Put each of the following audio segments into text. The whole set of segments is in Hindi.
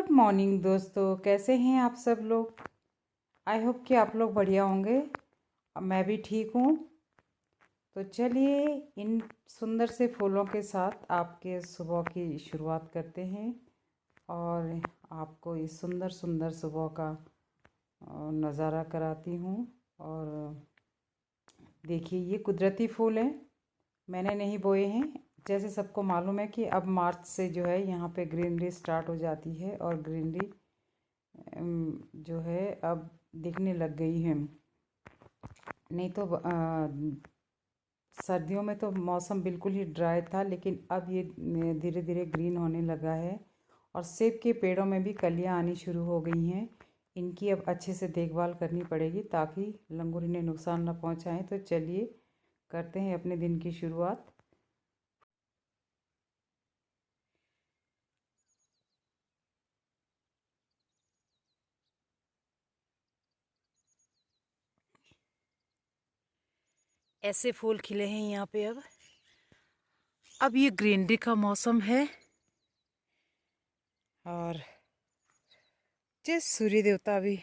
गुड मॉर्निंग दोस्तों, कैसे हैं आप सब लोग। आई होप कि आप लोग बढ़िया होंगे। मैं भी ठीक हूँ। तो चलिए इन सुंदर से फूलों के साथ आपके सुबह की शुरुआत करते हैं और आपको इस सुंदर सुंदर सुबह का नज़ारा कराती हूँ। और देखिए, ये कुदरती फूल हैं, मैंने नहीं बोए हैं। जैसे सबको मालूम है कि अब मार्च से जो है यहाँ पे ग्रीनरी स्टार्ट हो जाती है और ग्रीनरी जो है अब दिखने लग गई है। नहीं तो सर्दियों में तो मौसम बिल्कुल ही ड्राई था, लेकिन अब ये धीरे धीरे ग्रीन होने लगा है। और सेब के पेड़ों में भी कलियां आनी शुरू हो गई हैं। इनकी अब अच्छे से देखभाल करनी पड़ेगी ताकि लंगूर इन्हें नुकसान न पहुंचाएं। तो चलिए करते हैं अपने दिन की शुरुआत। ऐसे फूल खिले हैं यहाँ पे। अब ये ग्रीनरी का मौसम है और जिस सूर्य देवता भी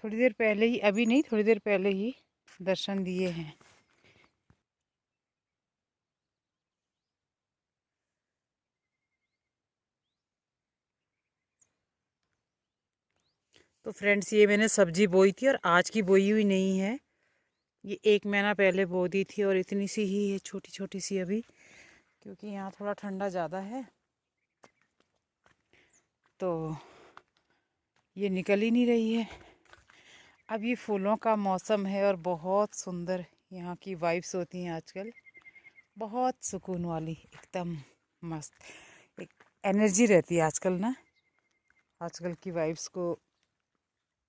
थोड़ी देर पहले ही, अभी नहीं थोड़ी देर पहले ही दर्शन दिए हैं। तो फ्रेंड्स, ये मैंने सब्जी बोई थी और आज की बोई हुई नहीं है। ये 1 महीना पहले बो दी थी और इतनी सी ही है, छोटी छोटी सी अभी, क्योंकि यहाँ थोड़ा ठंडा ज़्यादा है तो ये निकल ही नहीं रही है। अब ये फूलों का मौसम है और बहुत सुंदर यहाँ की वाइब्स होती हैं आजकल, बहुत सुकून वाली, एकदम मस्त एक एनर्जी रहती है आजकल ना। आजकल की वाइब्स को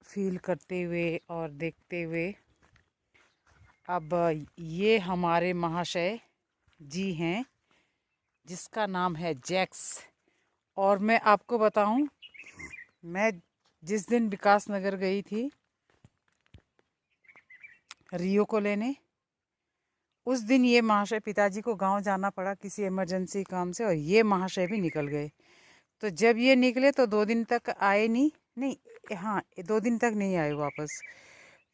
फील करते हुए और देखते हुए। अब ये हमारे महाशय जी हैं जिसका नाम है जैक्स। और मैं आपको बताऊं, मैं जिस दिन विकास नगर गई थी रियो को लेने, उस दिन ये महाशय, पिताजी को गांव जाना पड़ा किसी इमरजेंसी काम से और ये महाशय भी निकल गए। तो जब ये निकले तो 2 दिन तक आए नहीं। नहीं, हाँ, 2 दिन तक नहीं आए वापस।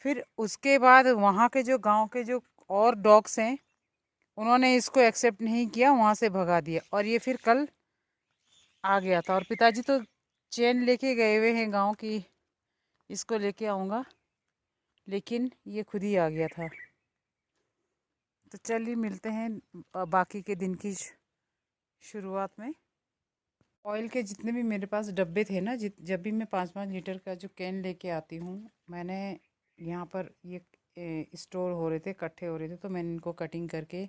फिर उसके बाद वहाँ के जो गांव के जो और डॉग्स हैं, उन्होंने इसको एक्सेप्ट नहीं किया, वहाँ से भगा दिया और ये फिर कल आ गया था। और पिताजी तो चेन लेके गए हुए हैं गांव की, इसको लेके आऊँगा, लेकिन ये खुद ही आ गया था। तो चलिए मिलते हैं बाकी के दिन की शुरुआत में। ऑयल के जितने भी मेरे पास डब्बे थे ना, जब भी मैं 5-5 लीटर का जो कैन लेके आती हूँ, मैंने यहाँ पर ये स्टोर हो रहे थे, इकट्ठे हो रहे थे, तो मैंने इनको कटिंग करके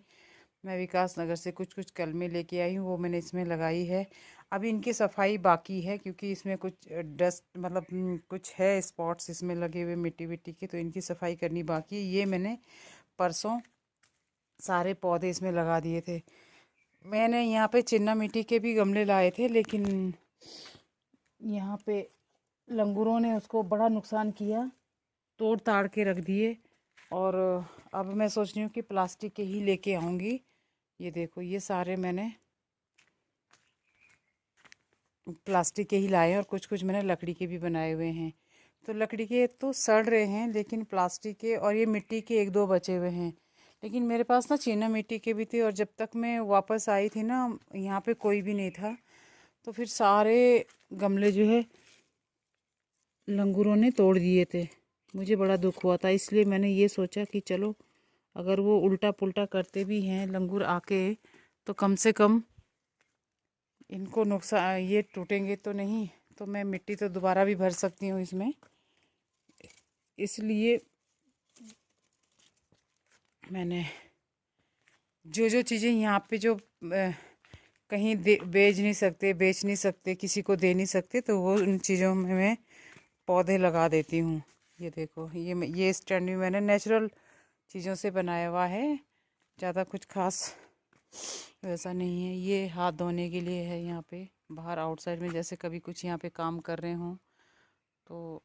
मैं विकास नगर से कुछ कुछ कलमें लेके आई हूँ, वो मैंने इसमें लगाई है। अभी इनकी सफाई बाकी है क्योंकि इसमें कुछ डस्ट, मतलब कुछ है स्पॉट्स इसमें लगे हुए मिट्टी विट्टी के, तो इनकी सफाई करनी बाकी है। ये मैंने परसों सारे पौधे इसमें लगा दिए थे। मैंने यहाँ पे चिन्ना मिट्टी के भी गमले लाए थे, लेकिन यहाँ पे लंगूरों ने उसको बड़ा नुकसान किया, तोड़ ताड़ के रख दिए। और अब मैं सोच रही हूँ कि प्लास्टिक के ही लेके आऊँगी। ये देखो, ये सारे मैंने प्लास्टिक के ही लाए हैं और कुछ कुछ मैंने लकड़ी के भी बनाए हुए हैं। तो लकड़ी के तो सड़ रहे हैं, लेकिन प्लास्टिक के और ये मिट्टी के 1-2 बचे हुए हैं। लेकिन मेरे पास ना चीना मिट्टी के भी थे और जब तक मैं वापस आई थी ना, यहाँ पे कोई भी नहीं था, तो फिर सारे गमले जो है लंगूरों ने तोड़ दिए थे। मुझे बड़ा दुख हुआ था, इसलिए मैंने ये सोचा कि चलो, अगर वो उल्टा पुल्टा करते भी हैं लंगूर आके, तो कम से कम इनको नुकसान, ये टूटेंगे तो नहीं, तो मैं मिट्टी तो दोबारा भी भर सकती हूँ इसमें। इसलिए मैंने जो जो चीज़ें यहाँ पे जो कहीं बेच नहीं सकते, बेच नहीं सकते, किसी को दे नहीं सकते, तो वो उन चीज़ों में मैं पौधे लगा देती हूँ। ये देखो, ये स्टैंड भी मैंने नेचुरल चीज़ों से बनाया हुआ है, ज़्यादा कुछ खास वैसा नहीं है। ये हाथ धोने के लिए है, यहाँ पे बाहर आउटसाइड में जैसे कभी कुछ यहाँ पे काम कर रहे हों तो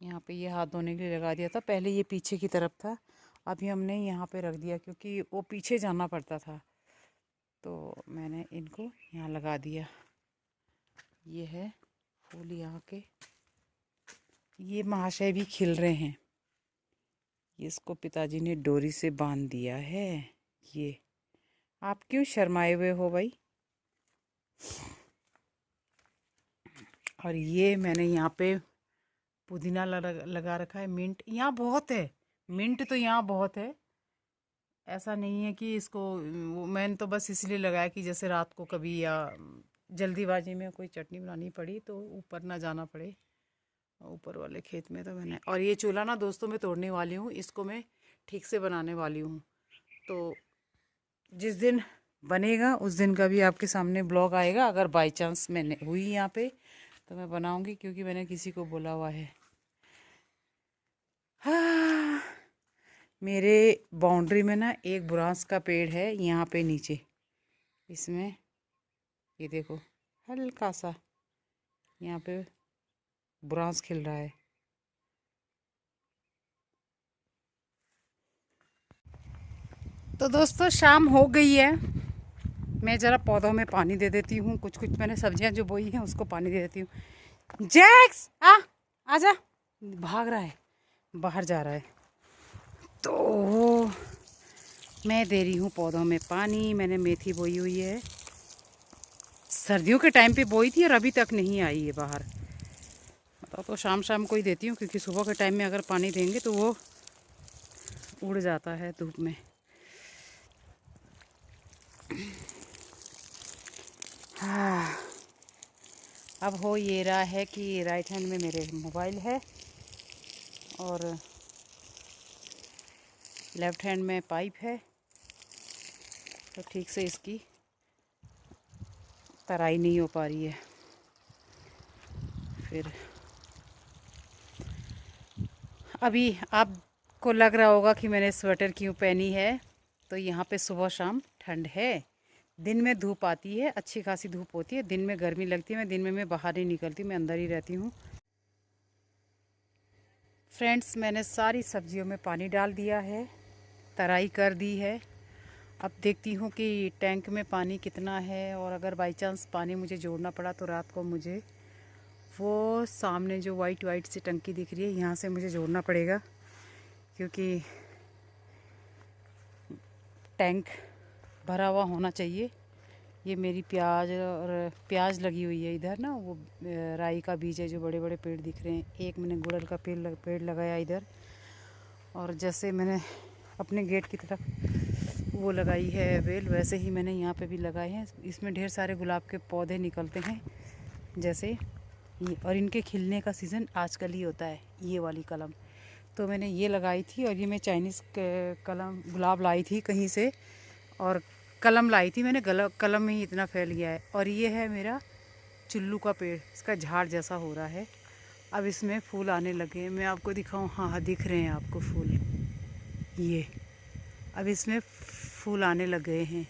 यहाँ पे ये हाथ धोने के लिए लगा दिया था। पहले ये पीछे की तरफ था, अभी हमने यहाँ पे रख दिया क्योंकि वो पीछे जाना पड़ता था, तो मैंने इनको यहाँ लगा दिया। ये है फूल यहाँ के। ये महाशय भी खिल रहे हैं। इसको पिताजी ने डोरी से बांध दिया है। ये आप क्यों शर्माए हुए हो भाई? और ये मैंने यहाँ पे पुदीना लगा रखा है। मिंट यहाँ बहुत है, मिंट तो यहाँ बहुत है। ऐसा नहीं है कि इसको मैंने तो बस इसलिए लगाया कि जैसे रात को कभी या जल्दीबाजी में कोई चटनी बनानी पड़ी तो ऊपर ना जाना पड़े, ऊपर वाले खेत में। तो मैंने, और ये चूल्हा ना दोस्तों मैं तोड़ने वाली हूँ, इसको मैं ठीक से बनाने वाली हूँ। तो जिस दिन बनेगा उस दिन का भी आपके सामने ब्लॉग आएगा। अगर बाय चांस मैंने हुई यहाँ पे तो मैं बनाऊंगी, क्योंकि मैंने किसी को बोला हुआ है। हाँ, मेरे बाउंड्री में ना एक बुरांस का पेड़ है यहाँ पे नीचे। इसमें ये देखो हल्का सा यहाँ पे बुरांस खिल रहा है। तो दोस्तों शाम हो गई है। मैं ज़रा पौधों में पानी दे देती हूँ। कुछ कुछ मैंने सब्जियाँ जो बोई हैं उसको पानी दे देती हूँ। जैक्स आजा, भाग रहा है, बाहर जा रहा है। तो मैं दे रही हूँ पौधों में पानी। मैंने मेथी बोई हुई है, सर्दियों के टाइम पे बोई थी और अभी तक नहीं आई है बाहर। तो शाम शाम को ही देती हूँ, क्योंकि सुबह के टाइम में अगर पानी देंगे तो वो उड़ जाता है धूप में। हाँ, अब हो ये रहा है कि राइट हैंड में मेरे मोबाइल है और लेफ्ट हैंड में पाइप है। तो ठीक से इसकी तराई नहीं हो पा रही है। फिर अभी आपको लग रहा होगा कि मैंने स्वेटर क्यों पहनी है। तो यहाँ पे सुबह शाम ठंड है, दिन में धूप आती है, अच्छी खासी धूप होती है, दिन में गर्मी लगती है। दिन में मैं बाहर नहीं निकलती, मैं अंदर ही रहती हूँ। फ्रेंड्स, मैंने सारी सब्जियों में पानी डाल दिया है, तराई कर दी है। अब देखती हूँ कि टैंक में पानी कितना है, और अगर बाई चांस पानी मुझे जोड़ना पड़ा तो रात को मुझे वो सामने जो वाइट सी टंकी दिख रही है यहाँ से मुझे जोड़ना पड़ेगा, क्योंकि टैंक भरा हुआ होना चाहिए। ये मेरी प्याज लगी हुई है इधर ना, वो राई का बीज है, जो बड़े बड़े पेड़ दिख रहे हैं। एक मैंने गुड़हल का पेड़ लगाया इधर, और जैसे मैंने अपने गेट की तरफ वो लगाई है बेल, वैसे ही मैंने यहाँ पे भी लगाए हैं। इसमें ढेर सारे गुलाब के पौधे निकलते हैं जैसे ये, और इनके खिलने का सीज़न आजकल ही होता है। ये वाली कलम तो मैंने ये लगाई थी, और ये मैं चाइनीज़ कलम गुलाब लाई थी कहीं से, और कलम लाई थी मैंने, कलम में ही इतना फैल गया है। और ये है मेरा चुल्लू का पेड़, इसका झाड़ जैसा हो रहा है। अब इसमें फूल आने लगे, मैं आपको दिखाऊं? हाँ, दिख रहे हैं आपको फूल? ये अब इसमें फूल आने लग गए हैं,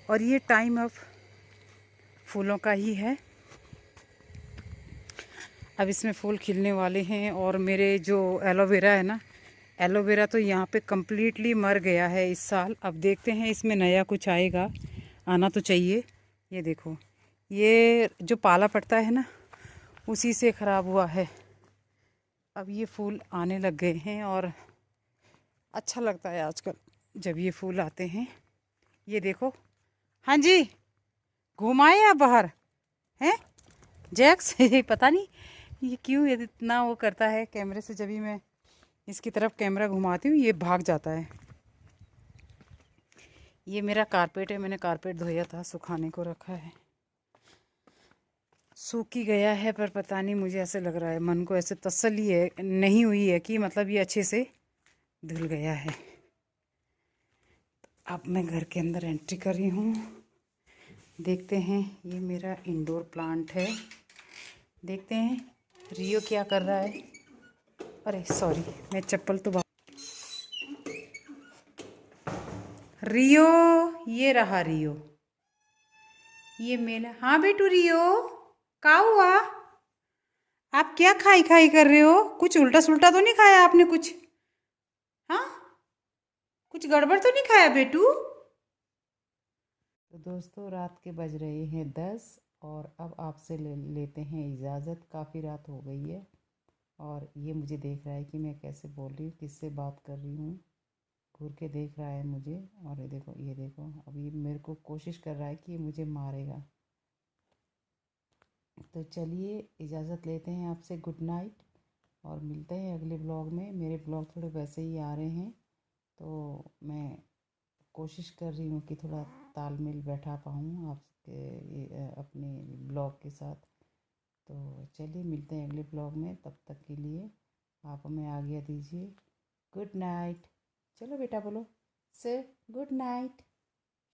और ये टाइम अब फूलों का ही है। अब इसमें फूल खिलने वाले हैं। और मेरे जो एलोवेरा है ना, एलोवेरा तो यहाँ पे कम्प्लीटली मर गया है इस साल। अब देखते हैं इसमें नया कुछ आएगा, आना तो चाहिए। ये देखो, ये जो पाला पड़ता है ना उसी से ख़राब हुआ है। अब ये फूल आने लग गए हैं, और अच्छा लगता है आजकल जब ये फूल आते हैं। ये देखो, हाँ जी, घुमाए आप बाहर हैं जैक्स? पता नहीं ये क्यों ये इतना वो करता है कैमरे से। जब भी मैं इसकी तरफ कैमरा घुमाती हूँ ये भाग जाता है। ये मेरा कारपेट है, मैंने कारपेट धोया था, सुखाने को रखा है। सूख ही गया है, पर पता नहीं, मुझे ऐसे लग रहा है, मन को ऐसे तसल्ली है नहीं हुई है कि मतलब ये अच्छे से धुल गया है। अब मैं घर के अंदर एंट्री कर रही हूँ। देखते हैं, ये मेरा इंडोर प्लांट है। देखते हैं रियो क्या कर रहा है। अरे सॉरी, मैं चप्पल तो रियो, ये रहा रियो, ये मेरा। हाँ बेटू रियो, क्या हुआ? आप क्या खाई खाई कर रहे हो? कुछ उल्टा सुल्टा तो नहीं खाया आपने कुछ? हाँ, कुछ गड़बड़ तो नहीं खाया बेटू? तो दोस्तों, रात के बज रहे हैं 10, और अब आपसे लेते हैं इजाज़त। काफ़ी रात हो गई है और ये मुझे देख रहा है कि मैं कैसे बोल रही हूँ, किससे बात कर रही हूँ। घूर के देख रहा है मुझे और ये देखो अब ये मेरे को कोशिश कर रहा है कि ये मुझे मारेगा। तो चलिए इजाज़त लेते हैं आपसे। गुड नाइट और मिलते हैं अगले ब्लॉग में। मेरे ब्लॉग थोड़े वैसे ही आ रहे हैं तो मैं कोशिश कर रही हूँ कि थोड़ा तालमेल बैठा पाऊँ आपके अपने ब्लॉग के साथ। तो चलिए मिलते हैं अगले ब्लॉग में, तब तक के लिए आप हमें आज्ञा दीजिए। Good night. चलो बेटा बोलो, से गुड नाइट।